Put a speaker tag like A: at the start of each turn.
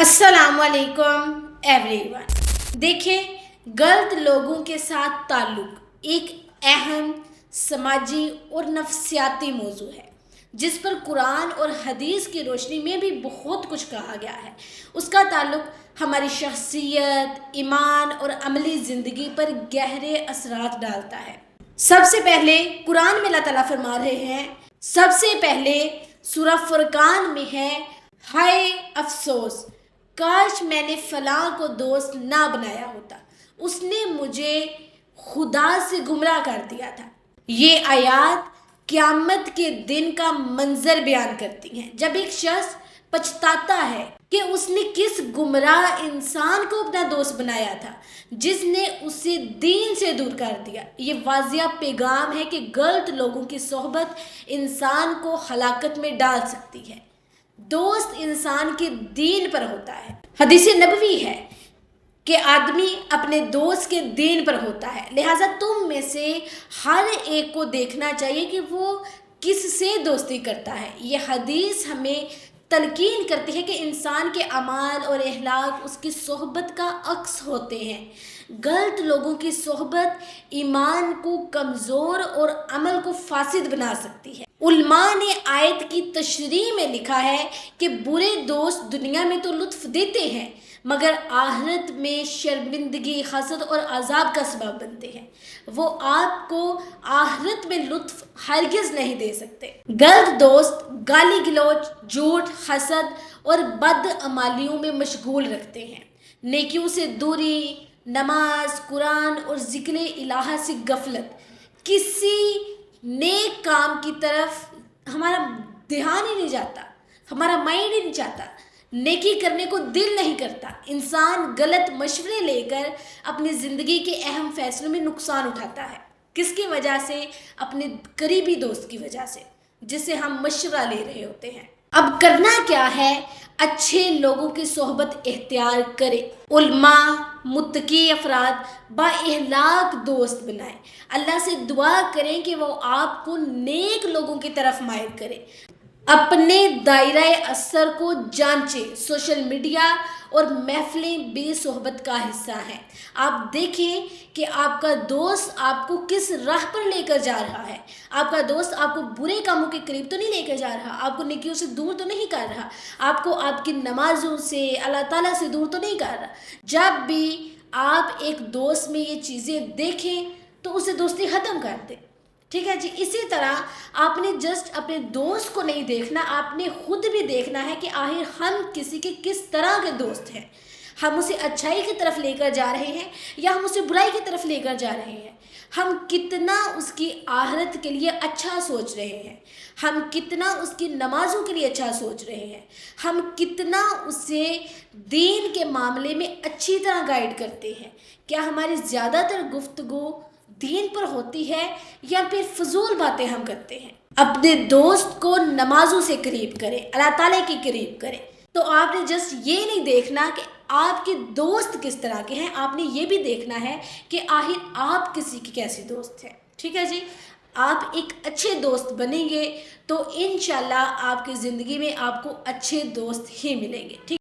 A: अस्सलाम वालेकुम एवरीवन। देखिए, गलत लोगों के साथ ताल्लुक़ एक अहम समाजी और नफ्सियाती मौजू है जिस पर कुरान और हदीस की रोशनी में भी बहुत कुछ कहा गया है। उसका ताल्लुक़ हमारी शख्सियत, ईमान और अमली ज़िंदगी पर गहरे असरात डालता है। सबसे पहले कुरान में अल्लाह ताला फरमा रहे हैं, सबसे पहले सूरा फुरकान में है, हाय अफसोस, काश मैंने फलां को दोस्त ना बनाया होता, उसने मुझे खुदा से गुमराह कर दिया था। ये आयात क़यामत के दिन का मंजर बयान करती हैं, जब एक शख्स पछताता है कि उसने किस गुमराह इंसान को अपना दोस्त बनाया था जिसने उसे दीन से दूर कर दिया। ये वाज़िया पैगाम है कि गलत लोगों की सोहबत इंसान को हलाकत में डाल सकती है। दोस्त इंसान के दीन पर होता है। हदीस नबवी है कि आदमी अपने दोस्त के दीन पर होता है, लिहाजा तुम में से हर एक को देखना चाहिए कि वो किससे दोस्ती करता है। ये हदीस हमें तलकीन करती है कि इंसान के अमाल और अखलाक उसकी सोहबत का अक्स होते हैं। गलत लोगों की सोहबत ईमान को कमज़ोर और अमल को फासिद बना सकती है। उलमा ने आयत की तशरीह में लिखा है कि बुरे दोस्त दुनिया में तो लुत्फ़ देते हैं मगर आखिरत में शर्मिंदगी, हसद और अजाब का सबब बनते हैं। वो आपको आखिरत में लुत्फ़ हरगिज़ नहीं दे सकते। गलत दोस्त गाली गलौज, झूठ, हसद और बदअमालियों में मशगूल रखते हैं। नेकियों से दूरी, नमाज, कुरान और ज़िक्र इलाहा से गफलत, किसी नेक काम की तरफ हमारा ध्यान ही नहीं जाता, हमारा माइंड ही नहीं चाहता, नेकी करने को दिल नहीं करता। इंसान गलत मशवरे लेकर अपनी ज़िंदगी के अहम फैसलों में नुकसान उठाता है। किसकी वजह से? अपने करीबी दोस्त की वजह से, जिससे हम मशवरा ले रहे होते हैं। अब करना क्या है? अच्छे लोगों की सोहबत इख्तियार करें। उलमा, मुत्तकी अफराद, बाइखलाक दोस्त बनाएं। अल्लाह से दुआ करें कि वो आपको नेक लोगों की तरफ माइल करे। अपने दायरा असर को जांचें। सोशल मीडिया और महफिलें बेसोहबत का हिस्सा हैं। आप देखें कि आपका दोस्त आपको किस राह पर लेकर जा रहा है। आपका दोस्त आपको बुरे कामों के करीब तो नहीं लेकर जा रहा, आपको नेकियों से दूर तो नहीं कर रहा, आपको आपकी नमाजों से, अल्लाह ताला से दूर तो नहीं कर रहा। जब भी आप एक दोस्त में ये चीज़ें देखें तो उसे दोस्ती ख़त्म कर दें। ठीक है जी। इसी तरह आपने जस्ट अपने दोस्त को नहीं देखना, आपने खुद भी देखना है कि आखिर हम किसी के किस तरह के दोस्त हैं। हम उसे अच्छाई की तरफ लेकर जा रहे हैं या हम उसे बुराई की तरफ लेकर जा रहे हैं। हम कितना उसकी आखिरत के लिए अच्छा सोच रहे हैं, हम कितना उसकी नमाजों के लिए अच्छा सोच रहे हैं, हम कितना उसे दीन के मामले में अच्छी तरह गाइड करते हैं। क्या हमारी ज़्यादातर गुफ्तगू दीन पर होती है या फिर फजूल बातें हम करते हैं? अपने दोस्त को नमाजों से करीब करें, अल्लाह ताला के करीब करें। तो आपने जस्ट ये नहीं देखना कि आपके दोस्त किस तरह के हैं, आपने ये भी देखना है कि आखिर आप किसी की कैसी दोस्त हैं। ठीक है जी। आप एक अच्छे दोस्त बनेंगे तो इंशाल्लाह आपकी ज़िंदगी में आपको अच्छे दोस्त ही मिलेंगे। ठीक।